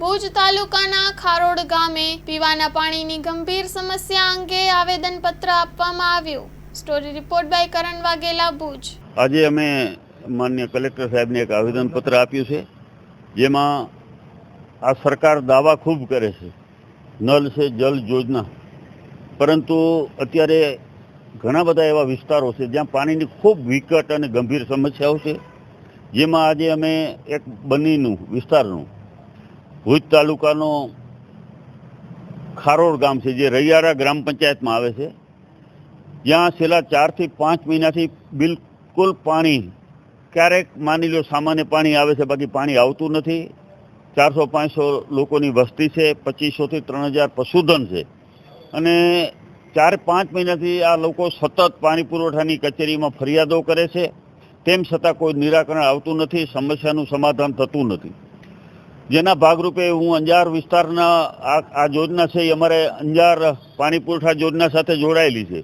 ભુજ તાલુકાના ખારોડ ગામે પીવાના પાણીની ગંભીર સમસ્યા અંગે આવેદનપત્ર આપવામાં આવ્યું। સ્ટોરી રિપોર્ટ બાય કરણ વાઘેલા, ભુજ। આજે અમે માનનીય કલેક્ટર સાહેબને એક આવેદનપત્ર આપ્યું છે, જેમાં આ સરકાર દાવા ખૂબ કરે છે, નલ સે જલ યોજના, પરંતુ અત્યારે ઘણા બધા એવા વિસ્તારો છે જ્યાં પાણીની ખૂબ વિકટ અને ગંભીર સમસ્યાઓ છે। જેમાં આજે અમે એક બન્નીનું વિસ્તારનું ભુજ તાલુકાનો ખારોડ ગામ છે, જે રૈયારા ગ્રામ પંચાયતમાં આવે છે, જ્યાં છેલ્લા 4 થી 5 મહિનાથી બિલકુલ પાણી, ક્યારેક માની લો સામાન્ય પાણી આવે છે, બાકી પાણી આવતું નથી। 400-500 લોકોની વસ્તી છે, 2500 થી 3000 પશુધન છે, અને 4-5 મહિનાથી આ લોકો સતત પાણી પુરવઠાની કચેરીમાં ફરિયાદો કરે છે, તેમ છતાં કોઈ નિરાકરણ આવતું નથી, સમસ્યાનું સમાધાન થતું નથી। જેના ભાગરૂપે હું અંજાર વિસ્તારના આ યોજના છે એ અમારે અંજાર પાણી પુરવઠા યોજના સાથે જોડાયેલી છે।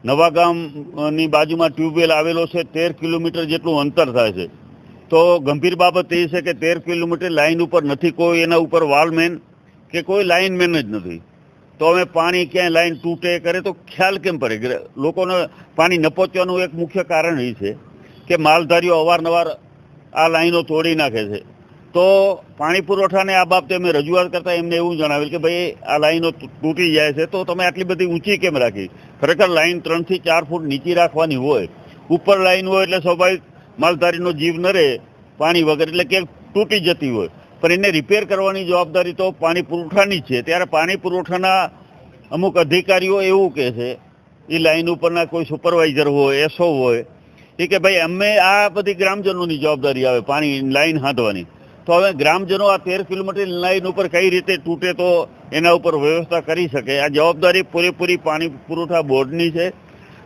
નવા ગામની બાજુમાં ટ્યુબવેલ આવેલો છે, 13 કિલોમીટર જેટલું અંતર થાય છે। તો ગંભીર બાબત એ છે કે 13 કિલોમીટર લાઇન ઉપર નથી કોઈ એના ઉપર વાલમેન કે કોઈ લાઇનમેન જ નથી। તો અમે પાણી ક્યાંય લાઇન તૂટે કરે તો ખ્યાલ કેમ પડે? લોકોને પાણી ન પહોંચવાનું એક મુખ્ય કારણ એ છે કે માલધારીઓ અવારનવાર આ લાઈનો તોડી નાખે છે। તો પાણી પુરવઠાને આ બાબતે અમે રજૂઆત કરતાં એમને એવું જણાવેલ કે ભાઈ આ લાઈનો તૂટી જાય છે તો તમે આટલી બધી ઊંચી કેમ રાખી? ખરેખર લાઈન 3 થી 4 ફૂટ નીચી રાખવાની હોય, ઉપર લાઈન હોય એટલે સ્વાભાવિક માલધારીનો જીવ ન રહે પાણી વગર, એટલે કે તૂટી જતી હોય, પણ એને રિપેર કરવાની જવાબદારી તો પાણી પુરવઠાની જ છે। ત્યારે પાણી પુરવઠાના અમુક અધિકારીઓ એવું કહે છે, એ લાઈન ઉપરના કોઈ સુપરવાઇઝર હોય, એસઓ હોય, એ કે ભાઈ અમે આ બધી ગ્રામજનોની જવાબદારી આવે પાણી લાઈન હાંધવાની। તો હવે ગ્રામજનો આ 13 કિલોમીટર લાઈન ઉપર કઈ રીતે તૂટે તો એના ઉપર વ્યવસ્થા કરી શકે? આ જવાબદારી પૂરેપૂરી પાણી પુરવઠા બોર્ડની છે,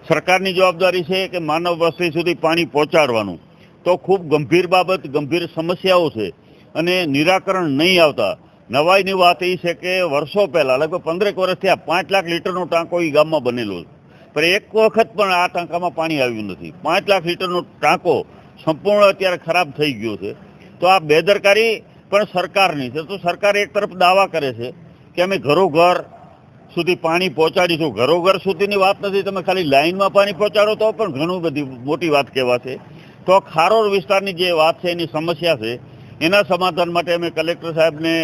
સરકારની જવાબદારી છે કે માનવ વસ્તી સુધી પાણી પહોંચાડવાનું। તો ખૂબ ગંભીર બાબત, ગંભીર સમસ્યાઓ છે અને નિરાકરણ નહીં આવતા। નવાઈની વાત એ છે કે વર્ષો પહેલાં, લગભગ 15 વર્ષથી આ 5 લાખ લીટરનો ટાંકો એ ગામમાં બનેલો છે, પણ એક વખત પણ આ ટાંકામાં પાણી આવ્યું નથી। 5 લાખ લીટરનો ટાંકો સંપૂર્ણ અત્યારે ખરાબ થઈ ગયો છે। તો આ બેદરકારી પણ સરકારની છે। તો સરકાર એક તરફ દાવા કરે છે કે અમે ઘરોઘર સુધી પાણી પહોંચાડીશું। ઘરોઘર સુધીની વાત નથી, તમે ખાલી લાઇનમાં પાણી પહોંચાડો તો પણ ઘણું બધી મોટી વાત કહેવાશે। તો ખારોડ વિસ્તારની જે વાત છે, એની સમસ્યા છે, એના સમાધાન માટે અમે કલેક્ટર સાહેબને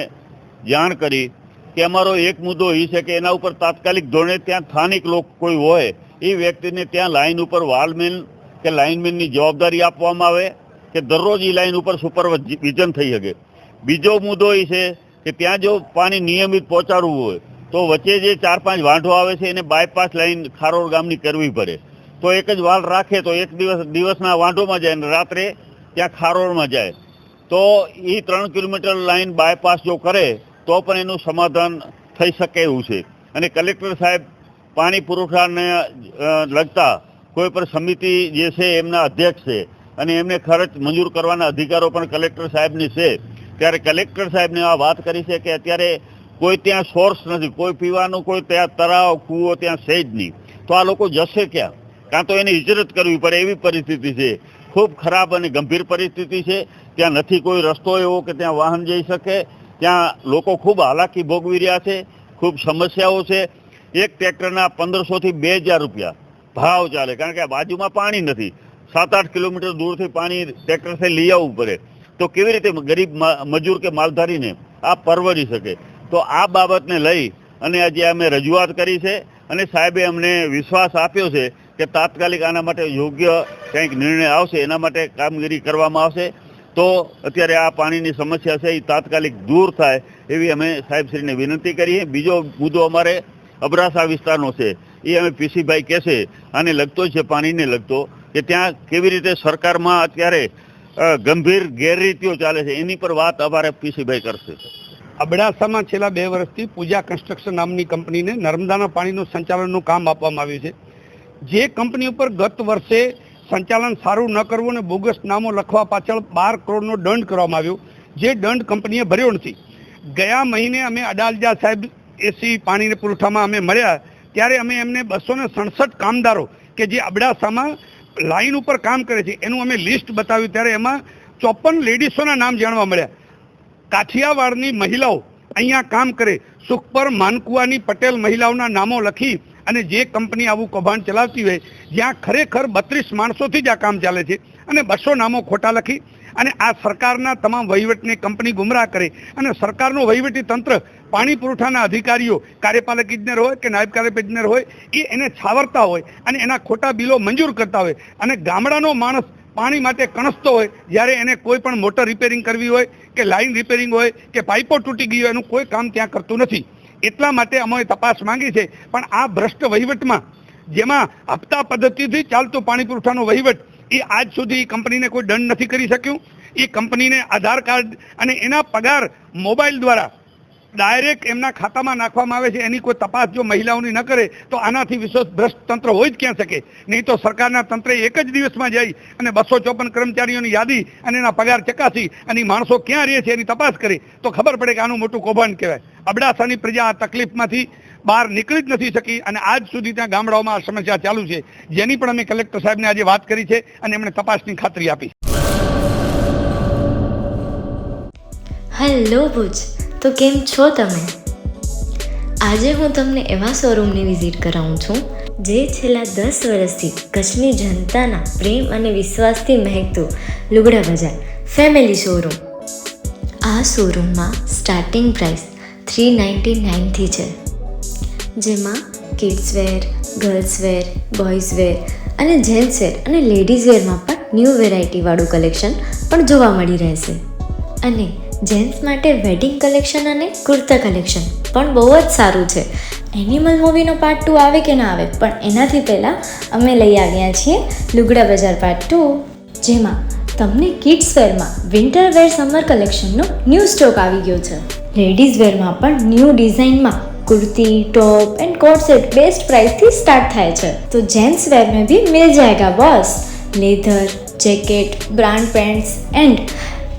જાણ કરી કે અમારો એક મુદ્દો એ છે કે એના ઉપર તાત્કાલિક ધોરણે ત્યાં સ્થાનિક લોકો કોઈ હોય એ વ્યક્તિને ત્યાં લાઇન ઉપર વાલમેન કે લાઇનમેનની જવાબદારી આપવામાં આવે કે દરરોજ એ લાઇન ઉપર સુપરવિઝન થઈ શકે। બીજો મુદ્દો એ છે કે ત્યાં જો પાણી નિયમિત પહોંચાડવું હોય તો વચ્ચે જે 4-5 વાંઢો આવે છે એને બાયપાસ લાઇન ખારોડ ગામની કરવી પડે। તો એક જ વાલ રાખે તો એક દિવસના વાંઢોમાં જાય અને રાત્રે ત્યાં ખારોડમાં જાય। તો એ 3 કિલોમીટર લાઇન બાયપાસ જો કરે તો પણ એનું સમાધાન થઈ શકે એવું છે। અને કલેક્ટર સાહેબ પાણી પુરવઠાને લગતા કોઈ પણ સમિતિ જે છે એમના અધ્યક્ષ છે અને એમને ખર્ચ મંજૂર કરવાના અધિકારો પણ કલેક્ટર સાહેબની છે। ત્યારે કલેક્ટર સાહેબને આ વાત કરી છે કે અત્યારે કોઈ ત્યાં સોર્સ નથી, કોઈ પીવાનું કોઈ ત્યાં તળાવ કૂવો ત્યાં છે જ નહીં। તો આ લોકો જશે ક્યાં? કાં તો એની હિજરત કરવી પડે એવી પરિસ્થિતિ છે। ખૂબ ખરાબ અને ગંભીર પરિસ્થિતિ છે। ત્યાં નથી કોઈ રસ્તો એવો કે ત્યાં વાહન જઈ શકે। ત્યાં લોકો ખૂબ હાલાકી ભોગવી રહ્યા છે, ખૂબ સમસ્યાઓ છે। એક ટ્રેક્ટરના 1500 થી 2000 રૂપિયા ભાવ ચાલે, કારણ કે આ બાજુમાં પાણી નથી, 7-8 કિલોમીટર દૂરથી પાણી ટ્રેક્ટરથી લઈ આવવું પડે। તો કેવી રીતે ગરીબ મજૂર કે માલધારીને આ પરવડી શકે? તો આ બાબતને લઈ અને આજે અમે રજૂઆત કરી છે અને સાહેબે અમને વિશ્વાસ આપ્યો છે કે તાત્કાલિક આના માટે યોગ્ય કંઈક નિર્ણય આવશે, એના માટે કામગીરી કરવામાં આવશે। તો અત્યારે આ પાણીની સમસ્યા છે એ તાત્કાલિક દૂર થાય એવી અમે સાહેબશ્રીને વિનંતી કરીએ। બીજો મુદ્દો અમારે અબડાસા વિસ્તારનો છે, એ અમે પીસીભાઈ કહેશે આને લગતો છે, પાણીને લગતો, કે ત્યાં કેવી રીતે સરકારમાં અત્યારે ગંભીર ગેરરીતિઓ ચાલે છે, એની પર વાત અમારે પીસીભાઈ કરશે। અબડાસામાં છેલ્લા 2 વર્ષથી પૂજા કન્સ્ટ્રક્શન નામની કંપનીને નર્મદાના પાણીનું સંચાલનનું કામ આપવામાં આવ્યું છે। જે કંપની ઉપર ગત વર્ષે સંચાલન સારું ન કરવું અને બોગસ નામો લખવા પાછળ 12 કરોડનો દંડ કરવામાં આવ્યો, જે દંડ કંપનીએ ભર્યો નથી। ગયા મહિને અમે અડાલજા સાહેબ એસી પાણીના પુરવઠામાં અમે મળ્યા, ત્યારે અમે એમને 267 કામદારો કે જે અબડાસામાં લાઈન ઉપર કામ કરે છે એનું અમે લિસ્ટ બતાવ્યું, ત્યારે એમાં 54 લેડીઝોના નામ જાણવા મળ્યા। કાઠિયાવાડની મહિલાઓ અહીંયા કામ કરે, સુખપર માનકુવાની પટેલ મહિલાઓના નામો લખી અને જે કંપની આવું કૌભાંડ ચલાવતી હોય, જ્યાં ખરેખર 32 માણસોથી જ આ કામ ચાલે છે અને 200 નામો ખોટા લખી અને આ સરકારના તમામ વહીવટને કંપની ગુમરાહ કરે અને સરકારનું વહીવટી તંત્ર, પાણી પુરવઠાના અધિકારીઓ, કાર્યપાલક ઇજનેર હોય કે નાયબ કાર્યપાલક ઇજનેર હોય, એ એને છાવરતા હોય અને એના ખોટા બિલો મંજૂર કરતા હોય અને ગામડાનો માણસ પાણી માટે કણસતો હોય, જ્યારે એને કોઈ પણ મોટર રિપેરિંગ કરવી હોય કે લાઈન રિપેરિંગ હોય કે પાઇપો તૂટી ગઈ હોય, એનું કોઈ કામ ત્યાં કરતું નથી. એટલા માટે અમે તપાસ માંગી છે. પણ આ ભ્રષ્ટ વહીવટમાં, જેમાં હપ્તા પદ્ધતિથી ચાલતું પાણી પુરવઠાનો વહીવટ, એ આજ સુધી કંપનીને કોઈ દંડ નથી કરી શક્યું. એ કંપનીને આધાર કાર્ડ અને એના પગાર મોબાઈલ દ્વારા ડાયરેક્ટ એમના ખાતામાં નાખવામાં આવે છે. એની કોઈ તપાસ જો મહિલાઓની ન કરે તો આનાથી વિશેષ ભ્રષ્ટ તંત્ર હોય જ ક્યાં શકે. નહીં તો સરકારના તંત્રે એક જ દિવસમાં જઈ અને 254 કર્મચારીઓની યાદી અને એના પગાર ચકાસી અને માણસો ક્યાં રહે છે એની તપાસ કરી તો ખબર પડે કે આનું મોટું કૌભાંડ કહેવાય. અબડાસાની પ્રજા આ તકલીફમાંથી બહાર નીકળી જ નથી શકી અને આજ સુધી ત્યાં ગામડાઓમાં આ સમસ્યા ચાલુ છે, જેની પણ અમે કલેક્ટર સાહેબને આજે વાત કરી છે અને એમણે તપાસની ખાતરી આપી. હેલો ભુજ, તો કેમ છો તમે? આજે હું તમને એવા શોરૂમની વિઝિટ કરાવું છું જે છેલ્લા 10 વર્ષથી કચ્છની જનતાના પ્રેમ અને વિશ્વાસથી મહેકતું લુગડા બજાર ફેમિલી શોરૂમ. આ શોરૂમમાં સ્ટાર્ટિંગ પ્રાઇસ 399થી છે, જેમાં kids wear, girls wear, boys wear અને જેન્ટ્સ વેર અને લેડીઝ વેરમાં પણ ન્યૂ વેરાયટીવાળું કલેક્શન પણ જોવા મળી રહેશે. અને જેન્ટ્સ માટે વેડિંગ કલેક્શન અને કુર્તા કલેક્શન પણ બહુ જ સારું છે. એનિમલ મૂવીનો પાર્ટ 2 આવે કે ના આવે, પણ એનાથી પહેલાં અમે લઈ આવ્યા છીએ લુગડા બજાર પાર્ટ 2, જેમાં તમને કિડ્સ વેરમાં વિન્ટર વેર સમર કલેક્શનનો ન્યૂ સ્ટોક આવી ગયો છે. લેડીઝ વેરમાં પણ ન્યૂ ડિઝાઇનમાં kurti, top and coat set best price थी स्टार्ट થાય છે. तो जेंट्स वेयर में भी मिल जाएगा boss. Leather, jacket, brand pants and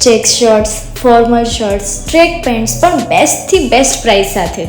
check shirts, formal shirts, track pants પણ બેસ્ટથી બેસ્ટ પ્રાઇસ સાથે.